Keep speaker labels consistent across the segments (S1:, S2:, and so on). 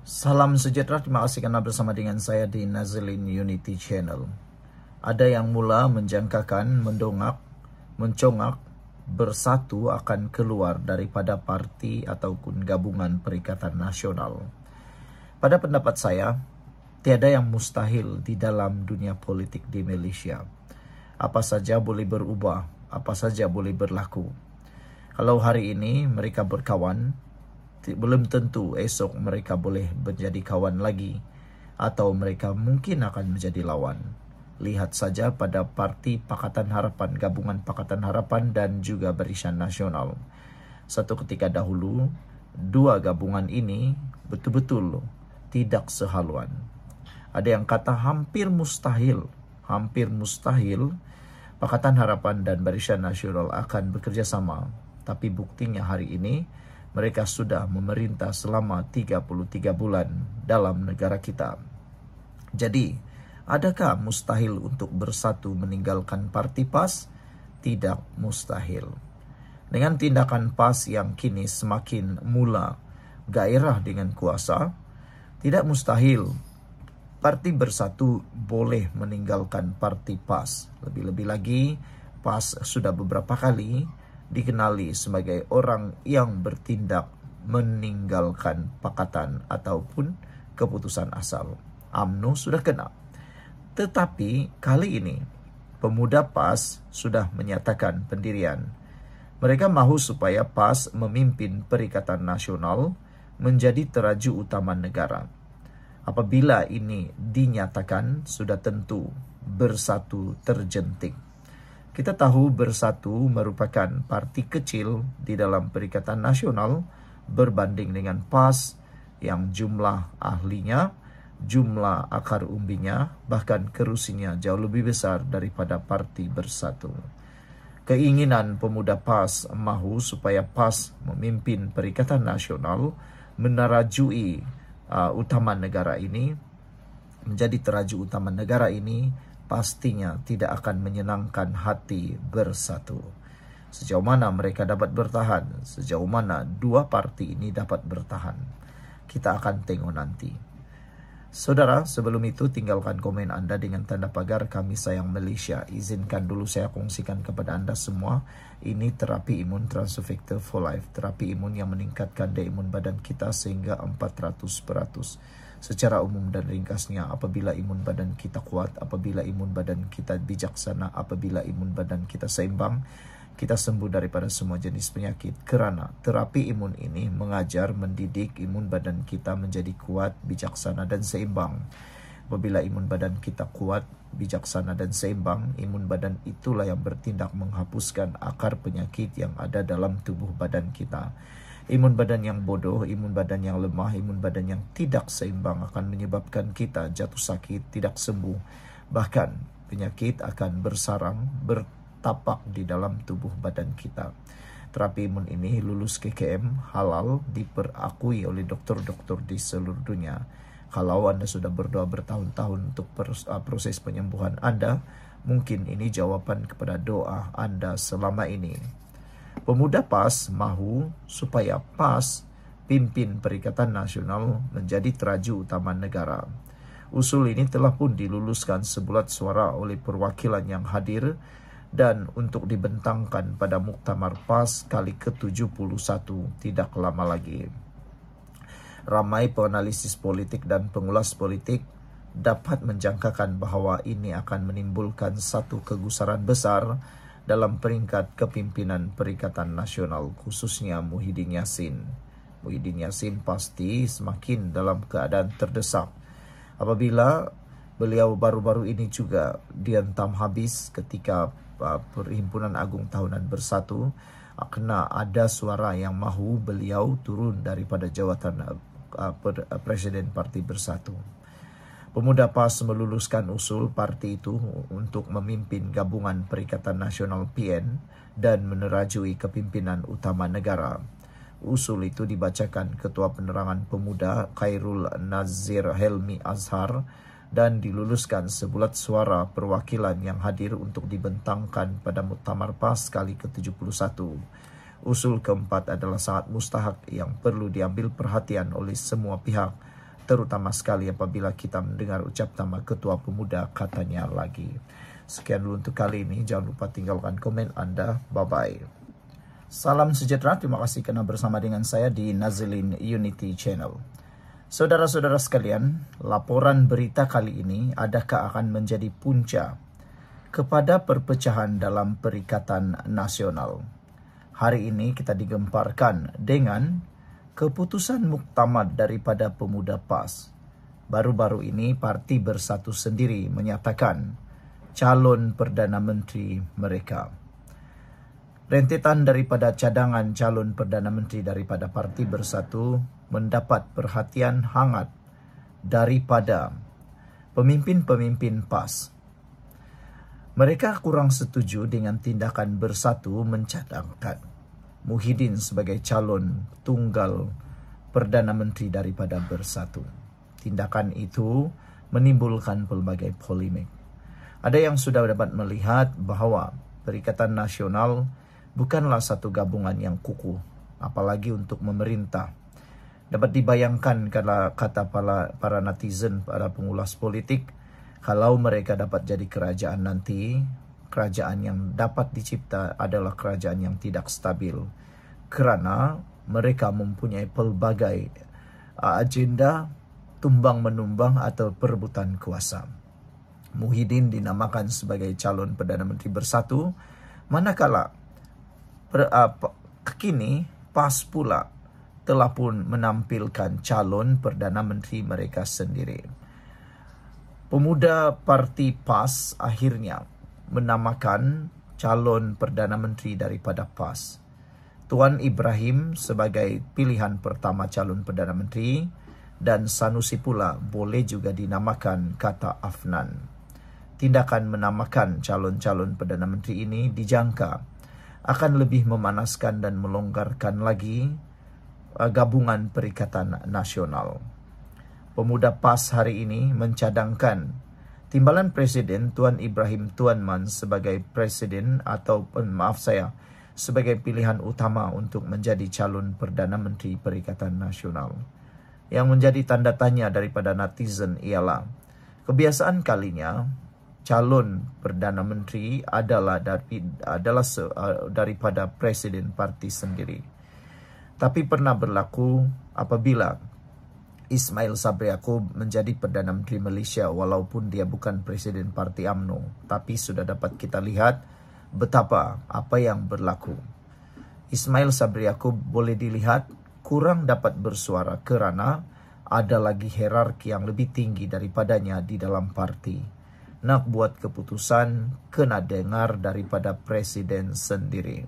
S1: Salam sejahtera, terima kasih karena bersama dengan saya di Nazilin Unity Channel. Ada yang mula menjangkakan, mendongak, mencongak, bersatu akan keluar daripada parti ataupun gabungan Perikatan Nasional. Pada pendapat saya, tiada yang mustahil di dalam dunia politik di Malaysia. Apa saja boleh berubah, apa saja boleh berlaku. Kalau hari ini mereka berkawan, belum tentu esok mereka boleh menjadi kawan lagi atau mereka mungkin akan menjadi lawan. Lihat saja pada Parti Pakatan Harapan, Gabungan Pakatan Harapan dan juga Barisan Nasional. Satu ketika dahulu, dua gabungan ini betul-betul tidak sehaluan. Ada yang kata hampir mustahil Pakatan Harapan dan Barisan Nasional akan bekerja sama. Tapi buktinya hari ini mereka sudah memerintah selama 33 bulan dalam negara kita. Jadi, adakah mustahil untuk bersatu meninggalkan parti PAS? Tidak mustahil. Dengan tindakan PAS yang kini semakin mula gairah dengan kuasa, tidak mustahil parti Bersatu boleh meninggalkan parti PAS. Lebih-lebih lagi, PAS sudah beberapa kali dikenali sebagai orang yang bertindak meninggalkan pakatan ataupun keputusan asal. UMNO sudah kena. Tetapi kali ini pemuda PAS sudah menyatakan pendirian. Mereka mahu supaya PAS memimpin Perikatan Nasional menjadi teraju utama negara. Apabila ini dinyatakan, sudah tentu Bersatu terjentik. Kita tahu Bersatu merupakan parti kecil di dalam Perikatan Nasional berbanding dengan PAS yang jumlah ahlinya, jumlah akar umbinya, bahkan kerusinya jauh lebih besar daripada parti Bersatu. Keinginan pemuda PAS mahu supaya PAS memimpin Perikatan Nasional menarajui utama negara ini, menjadi teraju utama negara ini, pastinya tidak akan menyenangkan hati Bersatu. Sejauh mana mereka dapat bertahan, sejauh mana dua parti ini dapat bertahan, kita akan tengok nanti. Saudara, sebelum itu tinggalkan komen Anda dengan tanda pagar Kami Sayang Malaysia. Izinkan dulu saya kongsikan kepada Anda semua, ini terapi imun Transfector for Life, terapi imun yang meningkatkan daya imun badan kita sehingga 400%. Secara umum dan ringkasnya, apabila imun badan kita kuat, apabila imun badan kita bijaksana, apabila imun badan kita seimbang, kita sembuh daripada semua jenis penyakit. Kerana terapi imun ini mengajar, mendidik imun badan kita menjadi kuat, bijaksana dan seimbang. Apabila imun badan kita kuat, bijaksana dan seimbang, imun badan itulah yang bertindak menghapuskan akar penyakit yang ada dalam tubuh badan kita. Imun badan yang bodoh, imun badan yang lemah, imun badan yang tidak seimbang akan menyebabkan kita jatuh sakit, tidak sembuh. Bahkan penyakit akan bersarang, bertapak di dalam tubuh badan kita. Terapi imun ini lulus KKM, halal, diperakui oleh dokter-dokter di seluruh dunia. Kalau Anda sudah berdoa bertahun-tahun untuk proses penyembuhan Anda, mungkin ini jawaban kepada doa Anda selama ini. Pemuda PAS mahu supaya PAS pimpin Perikatan Nasional menjadi teraju utama negara. Usul ini telah pun diluluskan sebulat suara oleh perwakilan yang hadir dan untuk dibentangkan pada Muktamar PAS kali ke-71 tidak lama lagi. Ramai penganalisis politik dan pengulas politik dapat menjangkakan bahawa ini akan menimbulkan satu kegusaran besar dalam peringkat kepimpinan Perikatan Nasional, khususnya Muhyiddin Yassin. Muhyiddin Yassin pasti semakin dalam keadaan terdesak apabila beliau baru-baru ini juga dihentam habis ketika Perhimpunan Agung Tahunan Bersatu, kena ada suara yang mahu beliau turun daripada jawatan Presiden Parti Bersatu. Pemuda PAS meluluskan usul parti itu untuk memimpin gabungan Perikatan Nasional PN dan menerajui kepimpinan utama negara. Usul itu dibacakan Ketua Penerangan Pemuda Khairul Nazir Helmi Azhar dan diluluskan sebulat suara perwakilan yang hadir untuk dibentangkan pada Muktamar PAS kali ke-71. Usul keempat adalah sangat mustahak yang perlu diambil perhatian oleh semua pihak terutama sekali apabila kita mendengar ucap nama Ketua Pemuda katanya lagi. Sekian dulu untuk kali ini. Jangan lupa tinggalkan komen Anda. Bye-bye. Salam sejahtera. Terima kasih karena bersama dengan saya di Nazilin Unity Channel. Saudara-saudara sekalian, laporan berita kali ini adakah akan menjadi punca kepada perpecahan dalam Perikatan Nasional. Hari ini kita digemparkan dengan keputusan muktamad daripada Pemuda PAS. Baru-baru ini Parti Bersatu sendiri menyatakan calon Perdana Menteri mereka. Rentetan daripada cadangan calon Perdana Menteri daripada Parti Bersatu mendapat perhatian hangat daripada pemimpin-pemimpin PAS. Mereka kurang setuju dengan tindakan Bersatu mencadangkan Muhyiddin sebagai calon tunggal Perdana Menteri daripada Bersatu. Tindakan itu menimbulkan pelbagai polemik. Ada yang sudah dapat melihat bahawa Perikatan Nasional bukanlah satu gabungan yang kukuh, apalagi untuk memerintah. Dapat dibayangkan kalau kata para netizen, para pengulas politik, kalau mereka dapat jadi kerajaan nanti, kerajaan yang dapat dicipta adalah kerajaan yang tidak stabil. Kerana mereka mempunyai pelbagai agenda tumbang-menumbang atau perebutan kuasa. Muhyiddin dinamakan sebagai calon Perdana Menteri Bersatu, manakala kini PAS pula telah pun menampilkan calon Perdana Menteri mereka sendiri. Pemuda Parti PAS akhirnya menamakan calon Perdana Menteri daripada PAS, Tuan Ibrahim sebagai pilihan pertama calon Perdana Menteri, dan Sanusi pula boleh juga dinamakan kata Afnan. Tindakan menamakan calon-calon Perdana Menteri ini dijangka akan lebih memanaskan dan melonggarkan lagi gabungan Perikatan Nasional. Pemuda PAS hari ini mencadangkan timbalan Presiden Tuan Ibrahim Tuan Man sebagai Presiden sebagai pilihan utama untuk menjadi calon Perdana Menteri Perikatan Nasional. Yang menjadi tanda tanya daripada netizen ialah kebiasaan kalinya calon Perdana Menteri adalah daripada Presiden parti sendiri. Tapi pernah berlaku apabila Ismail Sabri Yaakob menjadi Perdana Menteri Malaysia walaupun dia bukan Presiden Parti UMNO. Tapi sudah dapat kita lihat betapa apa yang berlaku. Ismail Sabri Yaakob boleh dilihat kurang dapat bersuara kerana ada lagi hierarki yang lebih tinggi daripadanya di dalam parti. Nak buat keputusan kena dengar daripada Presiden sendiri.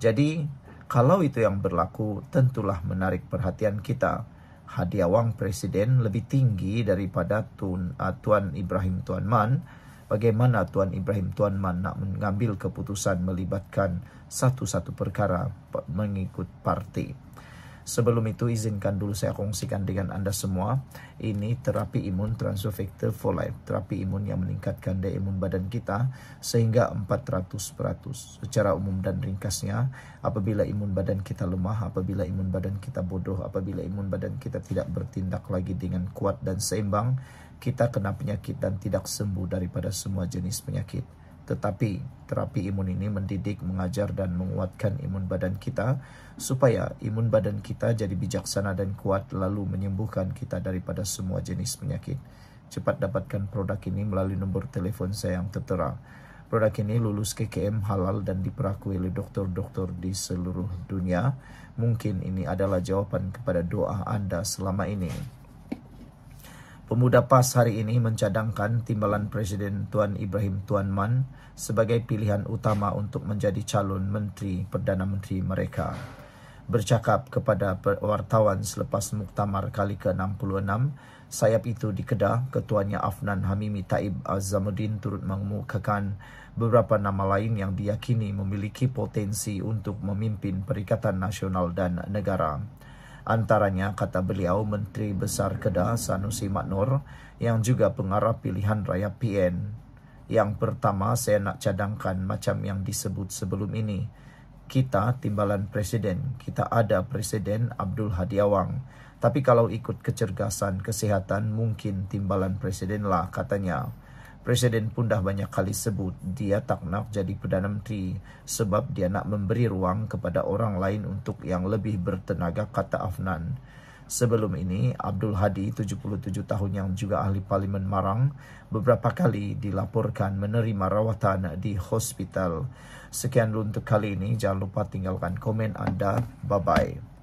S1: Jadi kalau itu yang berlaku tentulah menarik perhatian kita. Hadiah wang Presiden lebih tinggi daripada Tuan Ibrahim Tuan Man. Bagaimana Tuan Ibrahim Tuan Man nak mengambil keputusan melibatkan satu-satu perkara mengikut parti. Sebelum itu izinkan dulu saya kongsikan dengan anda semua. Ini terapi imun Transofactor for Life. Terapi imun yang meningkatkan daya imun badan kita sehingga 400%. Secara umum dan ringkasnya, apabila imun badan kita lemah, apabila imun badan kita bodoh, apabila imun badan kita tidak bertindak lagi dengan kuat dan seimbang, kita kena penyakit dan tidak sembuh daripada semua jenis penyakit. Tetapi terapi imun ini mendidik, mengajar dan menguatkan imun badan kita supaya imun badan kita jadi bijaksana dan kuat lalu menyembuhkan kita daripada semua jenis penyakit. Cepat dapatkan produk ini melalui nombor telefon saya yang tertera. Produk ini lulus KKM halal dan diperakui oleh doktor-doktor di seluruh dunia. Mungkin ini adalah jawapan kepada doa anda selama ini. Pemuda PAS hari ini mencadangkan timbalan Presiden Tuan Ibrahim Tuan Man sebagai pilihan utama untuk menjadi calon Menteri Perdana Menteri mereka. Bercakap kepada wartawan selepas muktamar kali ke-66, sayap itu di Kedah, ketuanya Afnan Hamimi Taib Azamuddin turut mengemukakan beberapa nama lain yang diyakini memiliki potensi untuk memimpin Perikatan Nasional dan negara. Antaranya, kata beliau, Menteri Besar Kedah Sanusi Maknor yang juga pengarah pilihan raya PN. Yang pertama, saya nak cadangkan macam yang disebut sebelum ini. Kita timbalan Presiden, kita ada Presiden Abdul Hadi Awang. Tapi kalau ikut kecergasan kesehatan, mungkin timbalan presiden lah, katanya. Presiden pun dah banyak kali sebut dia tak nak jadi Perdana Menteri sebab dia nak memberi ruang kepada orang lain untuk yang lebih bertenaga, kata Afnan. Sebelum ini, Abdul Hadi, 77 tahun yang juga ahli Parlimen Marang, beberapa kali dilaporkan menerima rawatan di hospital. Sekian dulu untuk kali ini. Jangan lupa tinggalkan komen anda. Bye-bye.